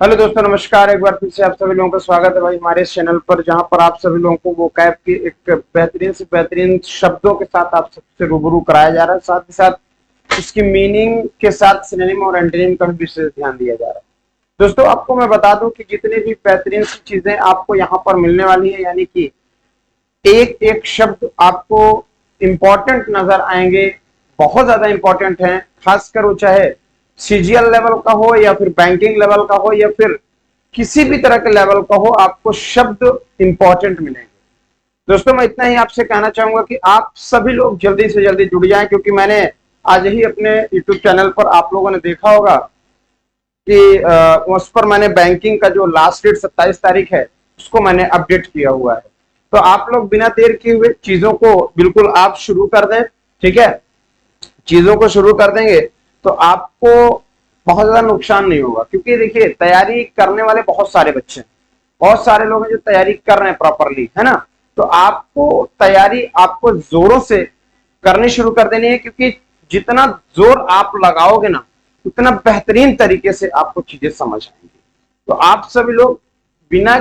Hello दोस्तों, नमस्कार। एक बार फिर से आप सभी लोगों का स्वागत है भाई हमारे इस चैनल पर, जहां पर आप सभी लोगों को वोकैब की एक बेहतरीन से बेहतरीन शब्दों के साथ आप सबसे रूबरू कराया जा रहा है। साथ ही साथ उसकी मीनिंग के साथ सिनोनिम और एंटोनिम का भी विशेष ध्यान दिया जा रहा है। दोस्तों, आपको मैं बता दूं कि जितनी भी बेहतरीन सी चीजें आपको यहाँ पर मिलने वाली है, यानी कि एक एक शब्द आपको इंपॉर्टेंट नजर आएंगे, बहुत ज्यादा इंपॉर्टेंट है। खासकर वो चाहे सीजीएल लेवल का हो या फिर बैंकिंग लेवल का हो या फिर किसी भी तरह के लेवल का हो, आपको शब्द इंपॉर्टेंट मिलेंगे। दोस्तों, मैं इतना ही आपसे कहना चाहूंगा कि आप सभी लोग जल्दी से जल्दी जुड़ जाएं, क्योंकि मैंने आज ही अपने यूट्यूब चैनल पर आप लोगों ने देखा होगा कि उस पर मैंने बैंकिंग का जो लास्ट डेट 27 तारीख है उसको मैंने अपडेट किया हुआ है। तो आप लोग बिना देर किए हुए चीजों को बिल्कुल आप शुरू कर दें। ठीक है, चीजों को शुरू कर देंगे तो आपको बहुत ज्यादा नुकसान नहीं होगा, क्योंकि देखिए तैयारी करने वाले बहुत सारे बच्चे हैं, बहुत सारे लोग हैं जो तैयारी कर रहे हैं प्रॉपरली, है ना। तो आपको तैयारी आपको जोरों से करनी शुरू कर देनी है, क्योंकि जितना जोर आप लगाओगे ना उतना बेहतरीन तरीके से आपको चीजें समझ आएंगी। तो आप सभी लोग बिना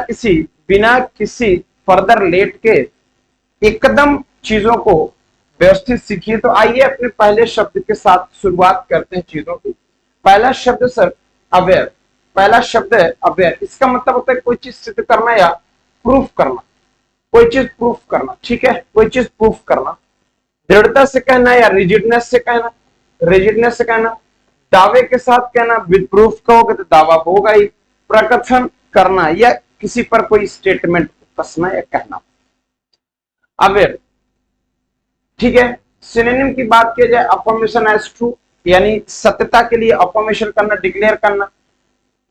किसी फर्दर लेट के एकदम चीजों को व्यवस्थित सीखिए। तो आइए अपने पहले शब्द के साथ शुरुआत करते हैं चीजों की। पहला शब्द सर अवेयर। पहला शब्द है अवेयर। इसका मतलब होता है कोई चीज सिद्ध करना या प्रूफ करना, कोई चीज प्रूफ करना। ठीक है, कोई चीज प्रूफ करना, दृढ़ता से कहना या रिजिडनेस से कहना, रिजिडनेस से कहना, दावे के साथ कहना। विद प्रूफ कहोगे तो दावा होगा ही। प्रकथन करना या किसी पर कोई स्टेटमेंट कसना या कहना, अवेयर। ठीक है, सिनोनिम की बात की जाए, अफर्मेशन एज ट्रू, यानी सत्यता के लिए अफर्मेशन करना, डिक्लेयर करना,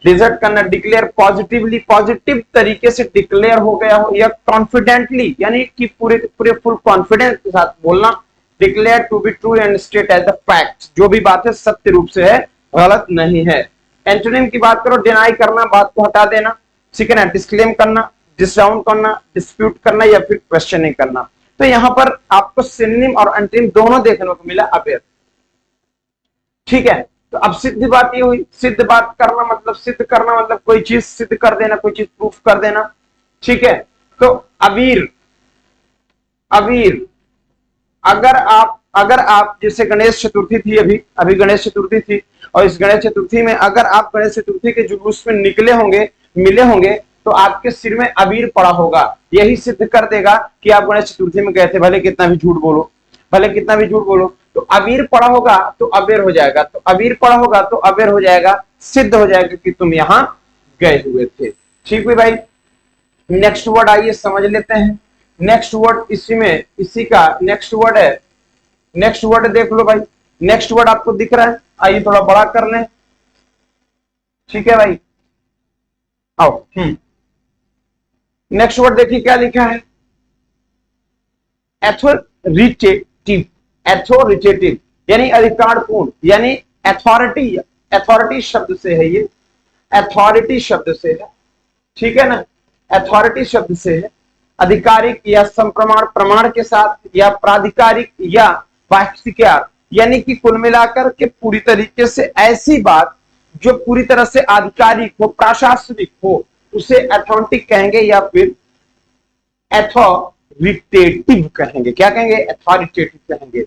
रिजल्ट करना। डिक्लेयर पॉजिटिवली, पॉजिटिव तरीके से डिक्लेयर हो गया हो, या कॉन्फिडेंटली, यानी कि पूरे पूरे फुल कॉन्फिडेंस के साथ बोलना। Declare to be true and state as the fact, जो भी बात है सत्य रूप से है, गलत नहीं है। एंटोनिम की बात करो, डिनाई करना, बात को हटा देना। ठीक है ना, डिस्क्लेम करना, डिसडाउन करना, डिस्प्यूट करना या फिर क्वेश्चनिंग करना। तो यहां पर आपको सिनोनिम और एंटोनिम दोनों देखने को मिला अवेयर। ठीक है, तो अब सिद्ध बात ये हुई। सिद्ध बात करना मतलब, सिद्ध करना मतलब कोई चीज सिद्ध कर देना, कोई चीज प्रूफ कर देना। ठीक है, तो अबीर, अबीर। अगर आप जैसे गणेश चतुर्थी थी, अभी गणेश चतुर्थी थी, और इस गणेश चतुर्थी में अगर आप गणेश चतुर्थी के जुलूस में निकले होंगे, मिले होंगे, तो आपके सिर में अबीर पड़ा होगा। यही सिद्ध कर देगा कि आप गणेश चतुर्थी में गए थे, भले कितना भी झूठ बोलो, भले कितना भी झूठ बोलो। तो अबीर पड़ा होगा तो अबेर हो जाएगा, तो अबीर पड़ा होगा तो अबेर हो जाएगा, सिद्ध हो जाएगा कि तुम यहां गए हुए थे। ठीक है भाई, नेक्स्ट वर्ड आइए समझ लेते हैं। नेक्स्ट वर्ड इसी का नेक्स्ट वर्ड है, नेक्स्ट वर्ड देख लो भाई। नेक्स्ट वर्ड आपको दिख रहा है, आइए थोड़ा बड़ा कर लें। ठीक है भाई, आओ। नेक्स्ट वर्ड देखिए क्या लिखा है, एथॉरिटेटिव। एथॉरिटेटिव यानी अधिकारपूर्ण, यानी अथॉरिटी, अथॉरिटी शब्द से है ये, अथॉरिटी शब्द से है। ठीक है ना, अथॉरिटी शब्द से है। आधिकारिक या संप्रमाण, प्रमाण के साथ, या प्राधिकारिक या वास्तविकार, यानी कि कुल मिलाकर के पूरी तरीके से ऐसी बात जो पूरी तरह से आधिकारिक हो, प्रशासनिक हो, उसे अथॉरिटी कहेंगे या फिर अथॉरिटेटिव कहेंगे। क्या कहेंगे? अथॉरिटेटिव कहेंगे।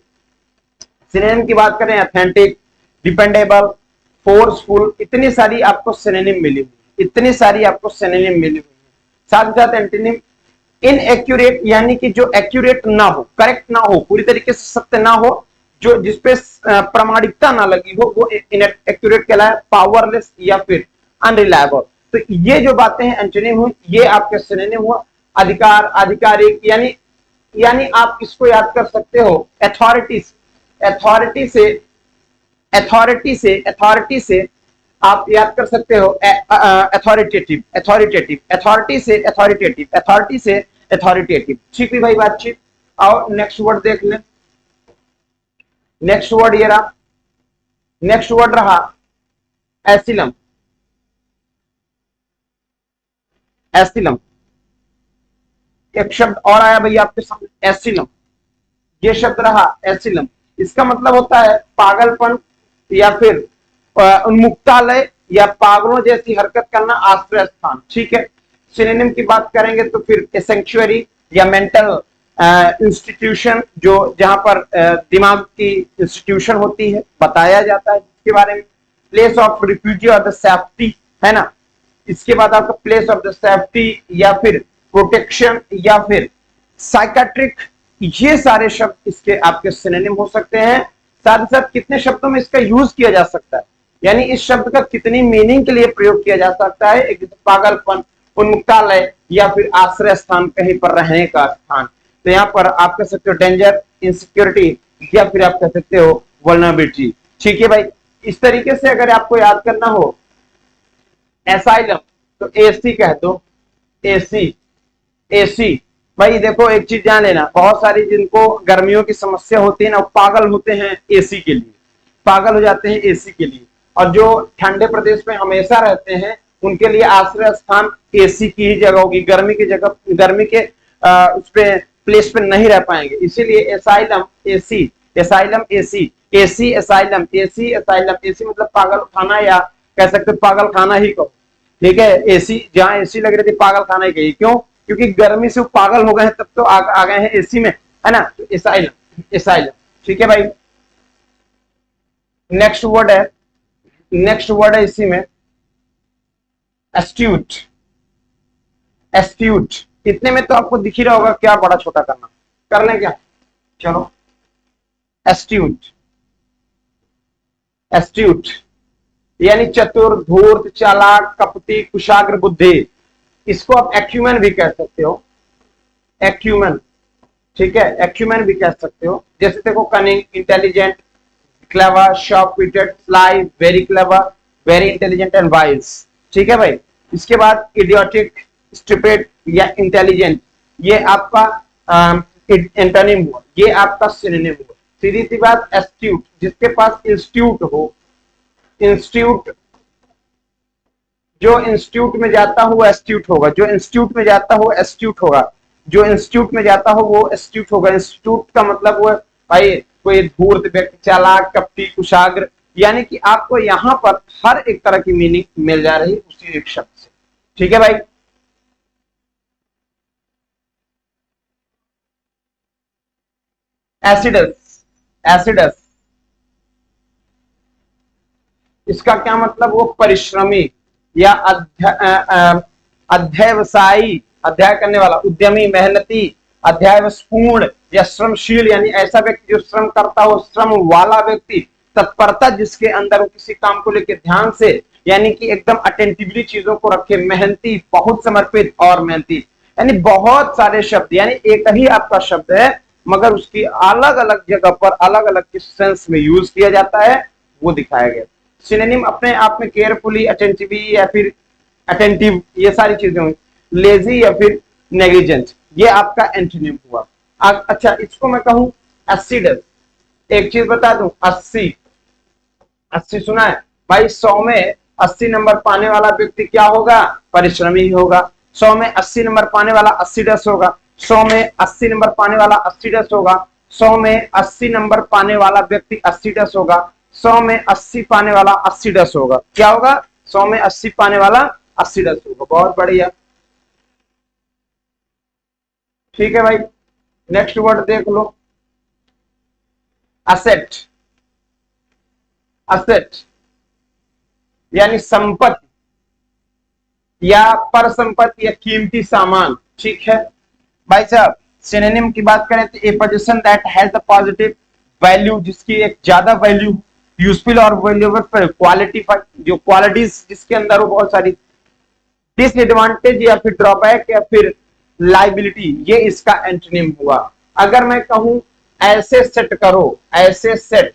सिनोनिम की बात करें, ऑथेंटिक, डिपेंडेबल, फोर्सफुल, इतनी सारी आपको सिनोनिम मिली हुई, इतनी सारी आपको सिनोनिम मिली हुई। साथ ही साथ एंटोनिम, इनएक्यूरेट, यानी कि जो एक्यूरेट ना हो, करेक्ट ना हो, पूरी तरीके से सत्य ना हो, जो जिसपे प्रामाणिकता ना लगी हो, वो इनएक्यूरेट कहलाए। पावरलेस या फिर अनरिलायबल। तो ये जो बातें हैं एंटोनिम हुई, ये आपके सिनोनिम हुआ। अधिकार, आधिकारिक, यानी आप इसको याद कर सकते हो अथॉरिटी, अथॉरिटी से, अथॉरिटी से आप याद कर सकते हो अथॉरिटेटिव, अथॉरिटेटिव, अथॉरिटी से अथॉरिटेटिव, अथॉरिटी से अथॉरिटेटिव। ठीक है भाई, बातचीत। आओ नेक्स्ट वर्ड देख लें। नेक्स्ट वर्ड ये रहा, नेक्स्ट वर्ड रहा एसिलम। एसिलम, एक शब्द और आया भैया आपके सामने, एसिलम। ये शब्द रहा एसिलम। इसका मतलब होता है पागलपन, या फिर उन्मुक्तालय, या पागलों जैसी हरकत करना, आश्रय स्थान। ठीक है, सिनोनिम की बात करेंगे तो फिर सेंक्चुअरी या मेंटल इंस्टीट्यूशन, जो जहां पर दिमाग की इंस्टीट्यूशन होती है, बताया जाता है इसके बारे में। प्लेस ऑफ रिफ्यूजी और द सेफ्टी, है ना। इसके बाद आपका प्लेस ऑफ द सेफ्टी या फिर प्रोटेक्शन या फिर साइकाट्रिक, ये सारे शब्द इसके आपके सिनोनिम हो सकते हैं। साथ ही साथ कितने शब्दों में इसका यूज किया जा सकता है, यानी इस शब्द का कितनी मीनिंग के लिए प्रयोग किया जा सकता है। एक पागलपन, उन्मुक्तालय या फिर आश्रय स्थान, कहीं पर रहने का स्थान। तो यहाँ पर आप कह सकते हो डेंजर, इनसिक्योरिटी या फिर आप कह सकते हो वल्नरेबिलिटी। ठीक है भाई, इस तरीके से अगर आपको याद करना हो एसाइलम तो एसी कह दो, एसी। एसी भाई देखो एक चीज जान लेना, बहुत सारी जिनको गर्मियों की समस्या होती है ना, पागल होते हैं एसी के लिए, पागल हो जाते हैं एसी के लिए। और जो ठंडे प्रदेश में हमेशा रहते हैं उनके लिए आश्रय स्थान एसी की ही जगह होगी, गर्मी की जगह, गर्मी के उस पे प्लेस पे नहीं रह पाएंगे। इसीलिए asylum AC, asylum AC, AC asylum, AC asylum. AC मतलब पागल खाना या कह सकते पागल खाना ही कहो। ठीक है, एसी जहां एसी लग रही थी पागल खाना ही कही, क्यों? क्योंकि गर्मी से पागल हो गए हैं, तब तो आ गए हैं एसी में, है ना। तो एसाइलम, एसाइलम। ठीक है भाई, नेक्स्ट वर्ड है, नेक्स्ट वर्ड है इसी में एस्ट्यूट। एस्ट्यूट, इतने में तो आपको दिख ही रहा होगा क्या बड़ा छोटा करना, कर लें क्या? चलो, एस्ट्यूट, एस्ट्यूट यानी चतुर, धूर्त, चालाक, कपटी, कुशाग्र बुद्धि। इसको आप एक्यूमेन भी कह सकते हो, एक्यूमेन। ठीक है, एक्यूमेन भी कह सकते हो। जैसे देखो cunning, intelligent, clever, sharp witted, sly, very clever, very intelligent and wise. ठीक है भाई, इसके बाद इडियोटिक, स्टूपिड या इंटेलिजेंट, ये आपका एंटोनिम हुआ, ये आपका सिनोनिम हुआ। सीधी सी बात, एस्ट्यूट, जिसके पास इंस्टीट्यूट हो, इंस्टीट्यूट, जो इंस्टीट्यूट में जाता हो वो एस्ट्यूट होगा, जो इंस्टीट्यूट में जाता हो एस्ट्यूट होगा, जो इंस्टीट्यूट में जाता हो वो एस्ट्यूट होगा। इंस्टीट्यूट का मतलब वो भाई कोई धूर्त व्यक्ति, चालाक, कपटी, कुशाग्र, यानी कि आपको यहां पर हर एक तरह की मीनिंग मिल जा रही है उसी एक शब्द से। ठीक है भाई, एसिडस, एसिडस, इसका क्या मतलब? वो परिश्रमी या अध्यवसायी, अध्याय करने वाला, उद्यमी, मेहनती, अध्यायपूर्ण या श्रमशील, यानी ऐसा व्यक्ति जो श्रम करता हो, श्रम वाला व्यक्ति, तत्परता जिसके अंदर हो किसी काम को लेकर ध्यान से, यानी कि एकदम अटेंटिवली चीजों को रखे, मेहनती, बहुत समर्पित और मेहनती। यानी बहुत सारे शब्द, यानी एक ही आपका शब्द है मगर उसकी अलग अलग जगह पर अलग अलग सेंस में यूज किया जाता है, वो दिखाया गया। सिनोनिम अपने आप में केयरफुली, अटेंटिवली या फिर अटेंटिव, ये सारी चीजें हुई। लेजी या फिर नेग्लिजेंट, ये आपका एंटोनिम हुआ। अच्छा, इसको मैं कहूं एसिडस। एक चीज बता दूं, 80, 80 सुना है भाई? 100 में 80 नंबर पाने वाला व्यक्ति क्या होगा? परिश्रमी होगा। 100 में 80 नंबर पाने वाला एसिडस होगा। 100 में 80 नंबर पाने वाला एसिडस होगा। 100 में 80 नंबर पाने वाला व्यक्ति एसिडस होगा। 100 में 80 पाने वाला एसिडस होगा। क्या होगा? 100 में 80 पाने वाला एसिडस होगा। बहुत बढ़िया। ठीक है भाई, नेक्स्ट वर्ड देख लो, असेट। असेट यानी संपत्ति या पर संपत्ति या कीमती सामान। ठीक है भाई साहब, सिनोनिम की बात करें तो a position that has the positive value, जिसकी एक ज्यादा वैल्यू, यूजफुल और वैल्यूएबल पर क्वालिटी, जो क्वालिटीज जिसके अंदर वो बहुत सारी, डिसएडवांटेज या फिर ड्रॉबैक या फिर लाइबिलिटी, ये इसका एंटोनिम हुआ। अगर मैं कहूं ऐसे सेट करो, ऐसे सेट,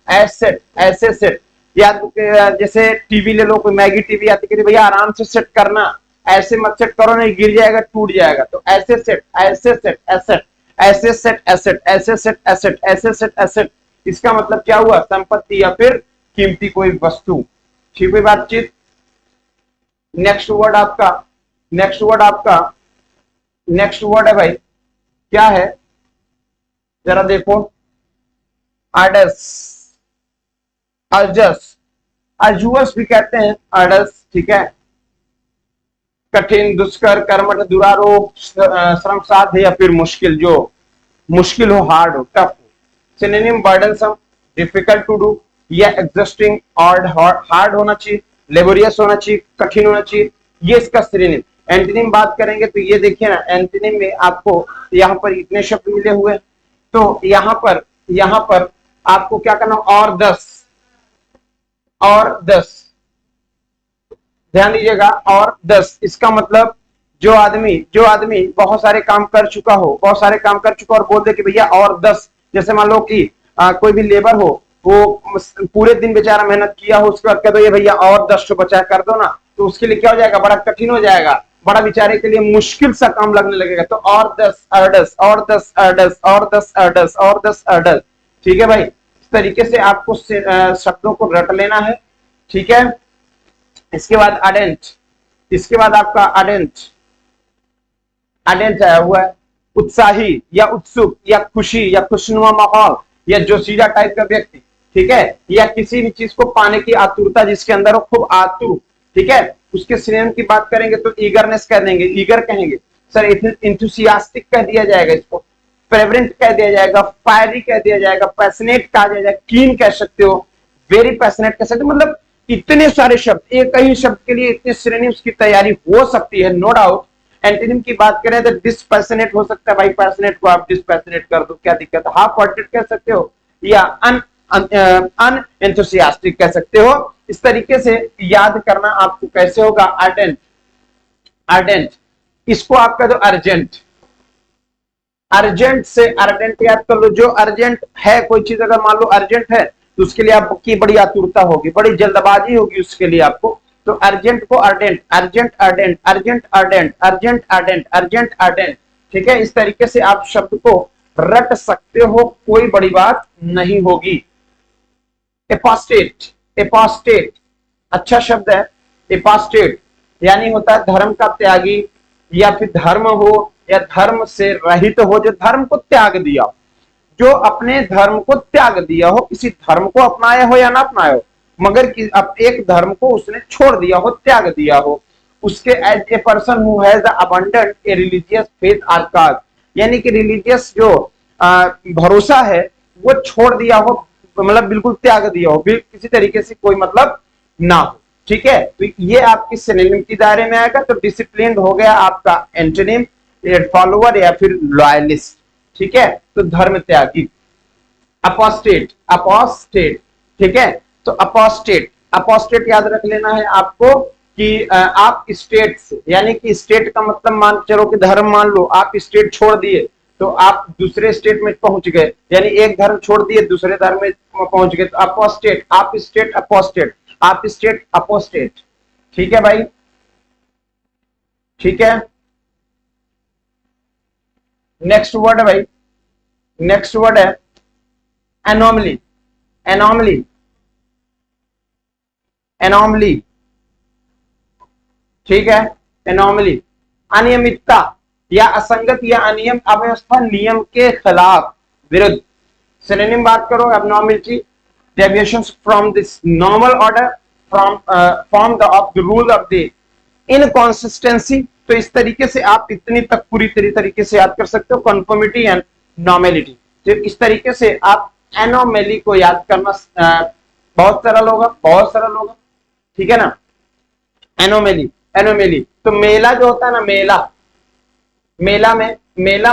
ऐसे ऐसे सेट, या जैसे टीवी ले लो, कोई मैगी टीवी आती है, भैया आराम से सेट करना, ऐसे मत सेट करो नहीं गिर जाएगा, टूट जाएगा। तो ऐसे सेट, ऐसे सेट, एसेट, ऐसे सेट, एसेट, ऐसे सेट, एसेट, ऐसे सेट, एसेट। इसका मतलब क्या हुआ? संपत्ति या फिर कीमती कोई वस्तु। ठीक है बातचीत। नेक्स्ट वर्ड आपका, नेक्स्ट वर्ड आपका, नेक्स्ट वर्ड है भाई, क्या है जरा देखो, आर्डस, अर्जस, अर्जुअस भी कहते हैं, अर्डस, ठीक है। कठिन, दुष्कर, कर्मठ, दुरारोप, श्रम साध्य या फिर मुश्किल, जो मुश्किल हो, हार्ड हो, टफ हो। Synonym burdensome, difficult to do या एग्जॉस्टिंग, हार्ड होना चाहिए, लेबोरियस होना चाहिए, कठिन होना चाहिए, ये इसका सिनोनिम। एंटोनिम बात करेंगे तो ये देखिए ना, एंटोनिम में आपको यहाँ पर इतने शब्द मिले हुए, तो यहाँ पर आपको क्या करना, और 10 ध्यान दीजिएगा, और 10, इसका मतलब जो आदमी बहुत सारे काम कर चुका और बोल दे कि भैया और 10, जैसे मान लो कि कोई भी लेबर हो, वो पूरे दिन बेचारा मेहनत किया हो, उसके बाद कह दो ये भैया और 10 बचा कर दो ना, तो उसके लिए क्या हो जाएगा, बड़ा कठिन हो जाएगा, बड़ा बेचारे के लिए मुश्किल सा काम लगने लगेगा। तो और 10 अर्डस, और 10 अर्डस, और 10 अर्डस, और 10 अर्डस, ठीक है भाई। इस तरीके से आपको शब्दों को रट लेना है, ठीक है। इसके बाद अडेंट, इसके बाद आपका अडेंट आया हुआ है, उत्साही या उत्सुक या खुशी या खुशनुमा माहौल या जोशीला टाइप का व्यक्ति, ठीक है, या किसी भी चीज को पाने की आतुरता, जिसके अंदर वो खूब आतुर, ठीक है। उसके सिनोनिम की बात करेंगे तो ईगरनेस कह देंगे, ईगर कहेंगे सर, इंथुसियास्टिक कह दिया जाएगा इसको, फेवरेंट कह दिया जाएगा, फायरी कह दिया जाएगा, पैशनेट कहा जाएगा, कीन कह सकते हो, वेरी पैशनेट कह सकते हो। मतलब इतने सारे शब्द, एक ही शब्द के लिए इतने सिनोनिम्स की तैयारी हो सकती है, नो डाउट। एंटोनिम की बात करें तो डिसपैशनेट हो सकता है भाई, पैशनेट को आप डिसपैशनेट कर दो, क्या दिक्कत है। हाफ हार्टेड कह सकते हो या अनएंथुसियास्टिक कह सकते हो। इस तरीके से याद करना आपको कैसे होगा, अर्डेंट, इसको आप कह दो अर्जेंट, अर्जेंट से अर्डेंट याद कर लो। जो अर्जेंट है, कोई चीज अगर मान लो अर्जेंट है तो उसके लिए आपकी बड़ी आतुरता होगी, बड़ी जल्दबाजी होगी उसके लिए आपको, तो अर्जेंट को ardent, urgent ardent, urgent ardent, urgent ardent, urgent ardent, ठीक है। इस तरीके से आप शब्द को रट सकते हो, कोई बड़ी बात नहीं होगी। एपोस्टेट, एपोस्टेट अच्छा शब्द है। एपोस्टेट यानी होता है धर्म का त्यागी, या फिर धर्म हो या धर्म से रहित हो, जो धर्म को त्याग दिया हो, जो अपने धर्म को त्याग दिया हो, किसी धर्म को अपनाया हो या ना अपनाया हो, मगर अब एक धर्म को उसने छोड़ दिया हो, त्याग दिया हो, उसके as a person who has abundant a religious faith or cause, यानी कि रिलीजियस जो भरोसा है वो छोड़ दिया हो, मतलब बिल्कुल त्याग दिया हो, किसी तरीके से कोई मतलब ना हो, ठीक है। तो ये आपकी सिनोनिम की दायरे में आएगा। तो डिसिप्लिन हो गया आपका एंटोनिम, फॉलोअर या फिर लॉयलिस्ट, ठीक है। तो धर्म त्यागी। अपोस्टेट, अपोस्टेट, ठीक है। तो अपोस्टेट, अपोस्टेट याद रख लेना है आपको कि आप स्टेट से, यानी कि स्टेट का मतलब मान चलो कि धर्म मान लो आप स्टेट छोड़ दिए तो आप दूसरे स्टेट में पहुंच गए, यानी एक धर्म छोड़ दिए दूसरे धर्म में पहुंच गए, तो अपोस्टेट, आप स्टेट अपोस्टेट, आप स्टेट अपोस्टेट, ठीक है भाई, ठीक है। नेक्स्ट वर्ड है भाई, नेक्स्ट वर्ड है एनोमली, एनोमली, एनोमली, ठीक है। एनोमली अनियमितता या असंगत या अनियम अव्यवस्था, नियम के खिलाफ, विरुद्ध। सिनोनिम बात करो, abnormality, deviations from this normal order, from the of the rule of the inconsistency. तो इस तरीके से आप इतनी तक पूरी तरीके से याद कर सकते हो, कन्फर्मिटी एंड नॉर्मेलिटी। तो इस तरीके से आप एनोमली को याद करना बहुत सरल होगा, बहुत सरल होगा, ठीक है ना। एनोमली, एनोमली तो मेला जो होता है ना, मेला, मेला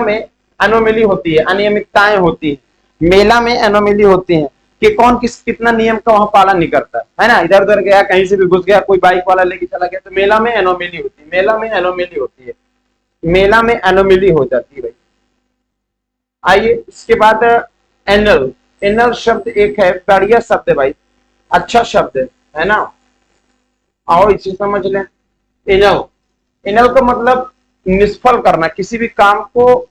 में एनोमली होती है, अनियमितताएं होती है, मेला में एनोमली होती है कि कौन कितना नियम का वहां पालन नहीं करता है ना, इधर उधर गया, कहीं से भी घुस गया, कोई बाइक वाला लेके चला गया, तो मेला में एनोमली होती है, मेला में एनोमली होती है, मेला में एनोमली हो जाती है भाई। आइए इसके बाद एनल, एनल शब्द एक है, बढ़िया शब्द है भाई, अच्छा शब्द है ना, आओ इसे समझ लें। एनल, एनल का मतलब निष्फल करना, किसी भी काम को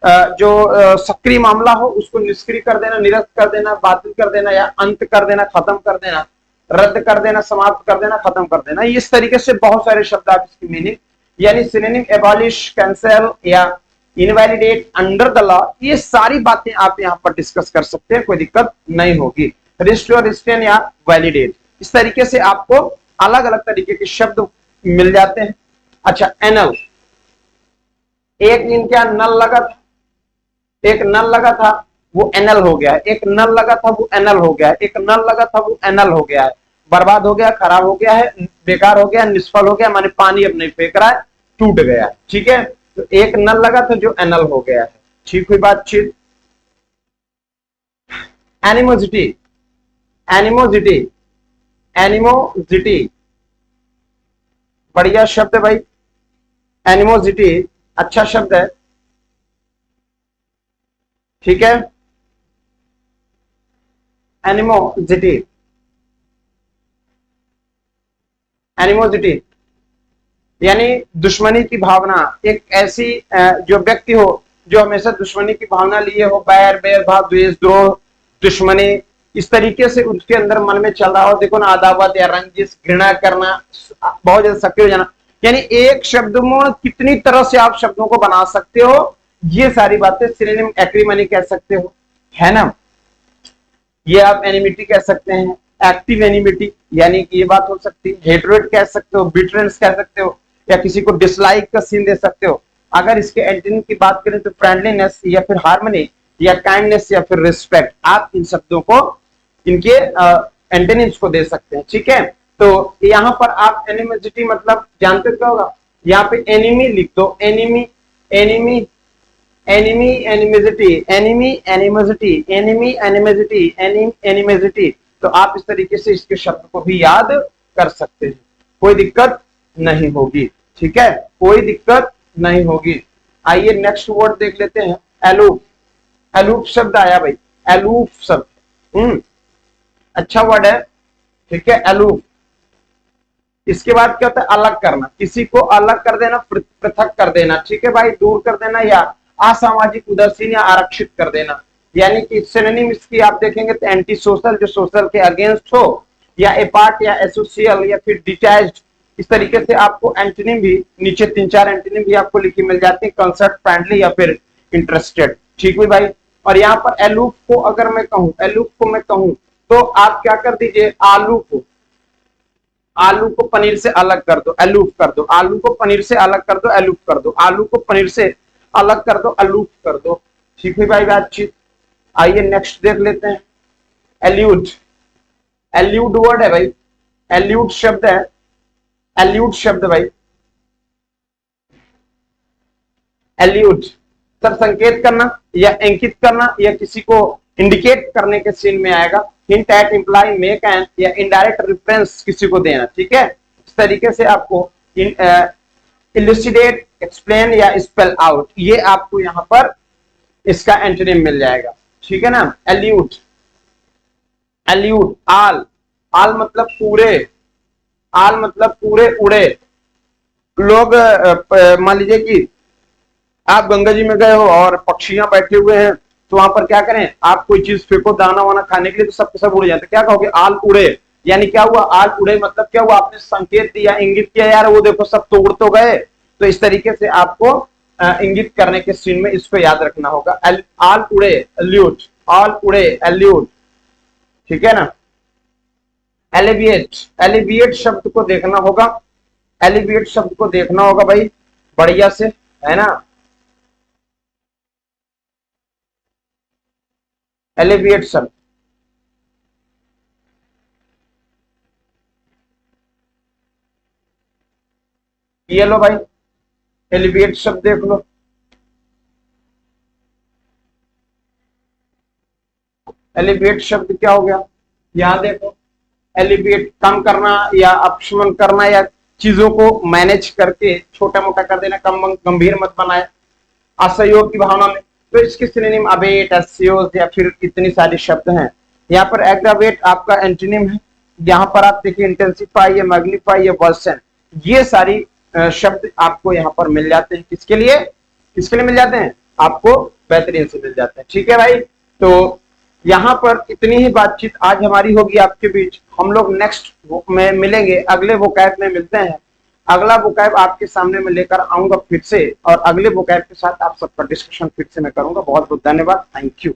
जो सक्रिय मामला हो उसको निष्क्रिय कर देना, निरस्त कर देना, बातिल कर देना, या अंत कर देना, खत्म कर देना, रद्द कर देना, समाप्त कर देना, खत्म कर देना। इस तरीके से बहुत सारे शब्द आप इसकी मीनिंग, यानी सिनोनिम एबॉलिश, कैंसल या इनवैलिडेट, अंडर द लॉ, ये सारी बातें आप यहाँ पर डिस्कस कर सकते हैं, कोई दिक्कत नहीं होगी। रिस्टोर, रिस्टेन या वैलिडेट, इस तरीके से आपको अलग अलग तरीके के शब्द मिल जाते हैं। अच्छा, एनल, एक इनका नल लगा था, एक नल लगा था वो एनल हो गया है, एक नल लगा था वो एनल हो गया है, एक नल लगा था वो एनल हो गया है, बर्बाद हो गया, खराब हो गया है, बेकार हो गया, निष्फल हो गया, माने पानी अब नहीं फेंक रहा है, टूट गया है। ठीक है, तो एक नल लगा था जो एनल हो गया है। ठीक हुई बातचीत। एनिमोसिटी, एनिमोसिटी, एनिमोसिटी बढ़िया शब्द है भाई, एनिमोसिटी अच्छा शब्द है। ठीक है, एनिमोसिटी, एनिमोसिटी यानी दुश्मनी की भावना। एक ऐसी जो व्यक्ति हो जो हमेशा दुश्मनी की भावना लिए हो, बैर, भेदभाव, द्वेष, द्रोह, दुश्मनी, इस तरीके से उसके अंदर मन में चल रहा हो। देखो ना, अदावत या रंजिश, घृणा करना, बहुत ज्यादा सक्रिय हो जाना, यानी एक शब्द में कितनी तरह से आप शब्दों को बना सकते हो, ये सारी बातें सिनोनिम एक्रीमनी कह सकते हो, है ना। ये आप एनिमिटी कह सकते हैं, एक्टिव एनिमिटी यानी कि ये बात हो सकती है, हेट्रेड कह सकते हो, बिटरेंस कह सकते हो, या किसी को डिसलाइक का सीन दे सकते हो। अगर इसके एंटोनिम की बात करें तो फ्रेंडलीनेस या फिर हार्मनी या काइंडनेस या फिर रिस्पेक्ट, आप इन शब्दों को इनके एंटोनिम्स को दे सकते हैं। ठीक है, तो यहाँ पर आप एनिमिसिटी मतलब जानते क्या होगा, यहाँ पे एनिमी लिख दो, enemy, enemy, enemy, animosity, enemy, animosity, enemy, animosity, animosity, तो आप इस तरीके से इसके शब्द को भी याद कर सकते हैं, कोई दिक्कत नहीं होगी। ठीक है, कोई दिक्कत नहीं होगी। आइए नेक्स्ट वर्ड देख लेते हैं, एलूफ। एलूफ शब्द आया भाई, एलूफ शब्द अच्छा वर्ड है। ठीक है, एलूफ। इसके बाद क्या होता है, अलग करना, किसी को अलग कर देना, पृथक कर देना। ठीक है भाई, दूर कर देना या असामाजिक, उदासीन या आरक्षित कर देना। यानी कि सिनोनिम इसकी आप देखेंगे तो एंटी सोशल, जो सोशल के अगेंस्ट हो, या अपार्ट या एसोसियल या फिर डिटैच्ड, इस तरीके से आपको एंटोनिम भी नीचे 3-4 एंटोनिम भी आपको लिखी मिल जाती है, कंसर्ट, फ्रेंडली या फिर इंटरेस्टेड। ठीक है भाई। और यहाँ पर एलूफ को अगर मैं कहूं, एलूफ को मैं कहूं तो आप क्या कर दीजिए, आलू को, आलू को पनीर से अलग कर दो, अलूफ कर दो, आलू को पनीर से अलग कर दो, अलूफ कर दो, आलू को पनीर से अलग कर दो, अलूफ कर दो। ठीक है भाई बातचीत। आइए नेक्स्ट देख लेते हैं, एल्यूड। एल्यूड वर्ड है भाई, एल्यूड शब्द है, एल्यूड शब्द भाई, एल्यूड सर संकेत करना या अंकित करना या किसी को इंडिकेट करने के सीन में आएगा। Hint eight, imply, make an या इनडायरेक्ट रेफरेंस किसी को देना। ठीक है, इस तरीके से आपको इलुसिडेट, एक्सप्लेन या स्पेल आउट, ये आपको यहाँ पर इसका एंटोनिम मिल जाएगा। ठीक है ना, एल्यूड, एल्यूड, आल, आल मतलब पूरे, आल मतलब पूरे उड़े। लोग मान लीजिए कि आप गंगा जी में गए हो और पक्षियां बैठे हुए हैं, तो वहां पर क्या करें, आप कोई चीज फेंको दाना वाना खाने के लिए, तो सब सब उड़ जाते, क्या कहोगे, आल उड़े। यानी क्या हुआ, आल उड़े मतलब क्या हुआ, आपने संकेत दिया, इंगित किया, यार वो देखो सब तो उड़ तो गए। तो इस तरीके से आपको इंगित करने के सीन में इसको याद रखना होगा, आल उड़े, एल्यूट, आल उड़े, एल्यूट। ठीक है ना। एलिविएट, एलिविएट शब्द को देखना होगा, एलिविएट शब्द को देखना होगा भाई बढ़िया से, है ना। एलिविएट शब्द, ये लो भाई, एलिविएट शब्द देख लो। एलिविएट शब्द क्या हो गया, यहां देखो, एलिविएट कम करना या अपशमन करना या चीजों को मैनेज करके छोटा मोटा कर देना, कम गंभीर मत बनाए, असहयोग की भावना में। तो इसके सिनोनिम अबेट, अस्योज या फिर इतनी सारी शब्द हैं। यहाँ पर एग्रावेट आपका एंटोनिम है। यहाँ पर आप देखिए इंटेंसिफाई या मैग्नीफाई या वर्सन, ये सारी शब्द आपको यहाँ पर मिल जाते हैं। किसके लिए, किसके लिए मिल जाते हैं, आपको बेहतरीन से मिल जाते हैं। ठीक है भाई, तो यहाँ पर इतनी ही बातचीत आज हमारी होगी आपके बीच। हम लोग नेक्स्ट में मिलेंगे, अगले वोकैब में मिलते हैं। अगला वोकैब आपके सामने में लेकर आऊंगा फिर से, और अगले वोकैब के साथ आप सबका डिस्कशन फिर से मैं करूंगा। बहुत बहुत धन्यवाद, थैंक यू।